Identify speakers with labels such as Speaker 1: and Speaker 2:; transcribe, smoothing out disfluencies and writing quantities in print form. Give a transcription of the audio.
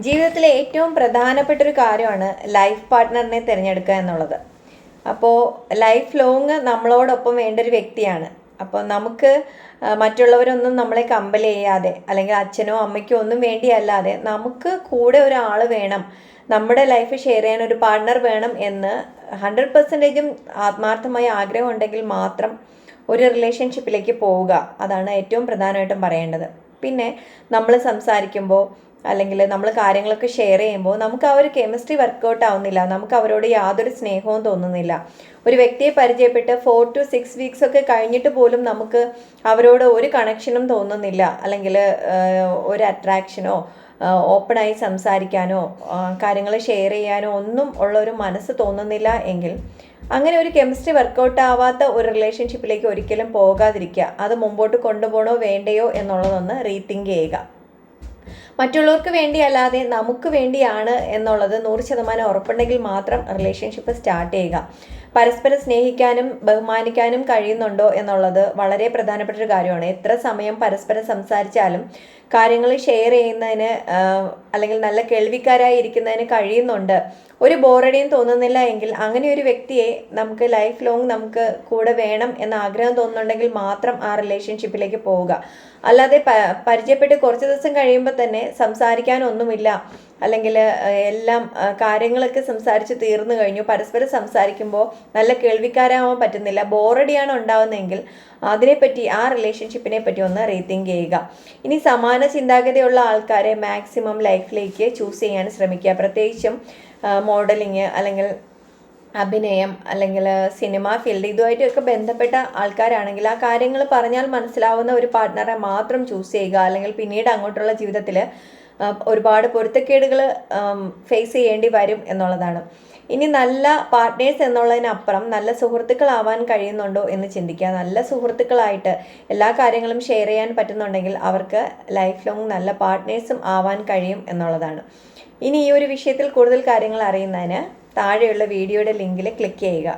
Speaker 1: ജീവിതത്തിലെ ഏറ്റവും പ്രധാനപ്പെട്ട ഒരു കാര്യമാണ് ലൈഫ് പാർട്ട്ണറിനെ തിരഞ്ഞെടുക്കുക എന്നുള്ളത്. അപ്പോൾ ലൈഫ് ലോങ് നമ്മളോടൊപ്പം വേണ്ട ഒരു വ്യക്തിയാണ്. അപ്പോൾ നമുക്ക് മറ്റുള്ളവരൊന്നും നമ്മളെ കമ്പൽ ചെയ്യാതെ, അല്ലെങ്കിൽ അച്ഛനോ അമ്മയ്ക്കോ ഒന്നും വേണ്ടിയല്ലാതെ നമുക്ക് കൂടെ ഒരാൾ വേണം, നമ്മുടെ ലൈഫ് ഷെയർ ചെയ്യാൻ ഒരു പാർട്ട്ണർ വേണം എന്ന് 100%ഉം ആത്മാർത്ഥമായ ആഗ്രഹം ഉണ്ടെങ്കിൽ മാത്രം ഒരു റിലേഷൻഷിപ്പിലേക്ക് പോവുക. അതാണ് ഏറ്റവും പ്രധാനമായിട്ടും പറയേണ്ടത്. പിന്നെ നമ്മൾ സംസാരിക്കുമ്പോൾ അല്ലെങ്കിൽ നമ്മൾ കാര്യങ്ങളൊക്കെ ഷെയർ ചെയ്യുമ്പോൾ നമുക്ക് ആ ഒരു കെമിസ്ട്രി വർക്കൗട്ട് ആവുന്നില്ല, നമുക്ക് അവരോട് യാതൊരു സ്നേഹവും തോന്നുന്നില്ല. ഒരു വ്യക്തിയെ പരിചയപ്പെട്ട് 4 to 6 വീക്സ് ഒക്കെ കഴിഞ്ഞിട്ട് പോലും നമുക്ക് അവരോട് ഒരു കണക്ഷനും തോന്നുന്നില്ല, അല്ലെങ്കിൽ ഒരു അട്രാക്ഷനോ ഓപ്പണായി സംസാരിക്കാനോ കാര്യങ്ങൾ ഷെയർ ചെയ്യാനോ ഒന്നും ഉള്ള ഒരു മനസ്സ് തോന്നുന്നില്ല എങ്കിൽ അങ്ങനെ ഒരു കെമിസ്ട്രി വർക്കൗട്ട് ആവാത്ത ഒരു റിലേഷൻഷിപ്പിലേക്ക് ഒരിക്കലും പോകാതിരിക്കുക. അത് മുമ്പോട്ട് കൊണ്ടുപോകണോ വേണ്ടയോ എന്നുള്ളതൊന്ന് റീതിങ്ക് ചെയ്യുക. മറ്റുള്ളവർക്ക് വേണ്ടിയല്ലാതെ നമുക്ക് വേണ്ടിയാണ് എന്നുള്ളത് 100% ഉറപ്പുണ്ടെങ്കിൽ മാത്രം റിലേഷൻഷിപ്പ് സ്റ്റാർട്ട് ചെയ്യുക. പരസ്പരം സ്നേഹിക്കാനും ബഹുമാനിക്കാനും കഴിയുന്നുണ്ടോ എന്നുള്ളത് വളരെ പ്രധാനപ്പെട്ട ഒരു കാര്യമാണ്. എത്ര സമയം പരസ്പരം സംസാരിച്ചാലും കാര്യങ്ങൾ ഷെയർ ചെയ്യുന്നതിന് അല്ലെങ്കിൽ നല്ല കേൾവിക്കാരായി ഇരിക്കുന്നതിന് കഴിയുന്നുണ്ട്, ഒരു ബോറടിയും തോന്നുന്നില്ല എങ്കിൽ അങ്ങനെ ഒരു വ്യക്തിയെ നമുക്ക് ലൈഫ് ലോങ് നമുക്ക് കൂടെ വേണം എന്ന ആഗ്രഹം തോന്നുന്നുണ്ടെങ്കിൽ മാത്രം ആ റിലേഷൻഷിപ്പിലേക്ക് പോവുക. അല്ലാതെ പരിചയപ്പെട്ട് കുറച്ച് ദിവസം കഴിയുമ്പോൾ തന്നെ സംസാരിക്കാനൊന്നുമില്ല, അല്ലെങ്കിൽ എല്ലാം കാര്യങ്ങളൊക്കെ സംസാരിച്ച് തീർന്നു കഴിഞ്ഞു, പരസ്പരം സംസാരിക്കുമ്പോൾ നല്ല കേൾവിക്കാരാവാൻ പറ്റുന്നില്ല, ബോറടിയാണ് ഉണ്ടാവുന്നതെങ്കിൽ അതിനെപ്പറ്റി, ആ റിലേഷൻഷിപ്പിനെ പറ്റി ഒന്ന് റീതിങ്ക് ചെയ്യുക. ഇനി സമാന ചിന്താഗതിയുള്ള ആൾക്കാരെ മാക്സിമം ലൈഫിലേക്ക് ചൂസ് ചെയ്യാൻ ശ്രമിക്കുക. പ്രത്യേകിച്ചും മോഡലിങ് അല്ലെങ്കിൽ അഭിനയം അല്ലെങ്കിൽ സിനിമ ഫീൽഡ് ഇതുമായിട്ടൊക്കെ ബന്ധപ്പെട്ട ആൾക്കാരാണെങ്കിൽ ആ കാര്യങ്ങൾ പറഞ്ഞാൽ മനസ്സിലാവുന്ന ഒരു പാർട്ട്ണറെ മാത്രം ചൂസ് ചെയ്യുക. അല്ലെങ്കിൽ പിന്നീട് അങ്ങോട്ടുള്ള ജീവിതത്തിൽ ഒരുപാട് പൊരുത്തക്കേടുകൾ ഫേസ് ചെയ്യേണ്ടി വരും എന്നുള്ളതാണ്. ഇനി നല്ല പാർട്ട്നേഴ്സ് എന്നുള്ളതിനപ്പുറം നല്ല സുഹൃത്തുക്കളാവാൻ കഴിയുന്നുണ്ടോ എന്ന് ചിന്തിക്കുക. നല്ല സുഹൃത്തുക്കളായിട്ട് എല്ലാ കാര്യങ്ങളും ഷെയർ ചെയ്യാൻ പറ്റുന്നുണ്ടെങ്കിൽ അവർക്ക് ലൈഫ് ലോങ് നല്ല പാർട്ട്നേഴ്സും ആവാൻ കഴിയും എന്നുള്ളതാണ്. ഇനി ഈ ഒരു വിഷയത്തിൽ കൂടുതൽ കാര്യങ്ങൾ അറിയുന്നതിന് താഴെയുള്ള വീഡിയോയുടെ ലിങ്കിൽ ക്ലിക്ക് ചെയ്യുക.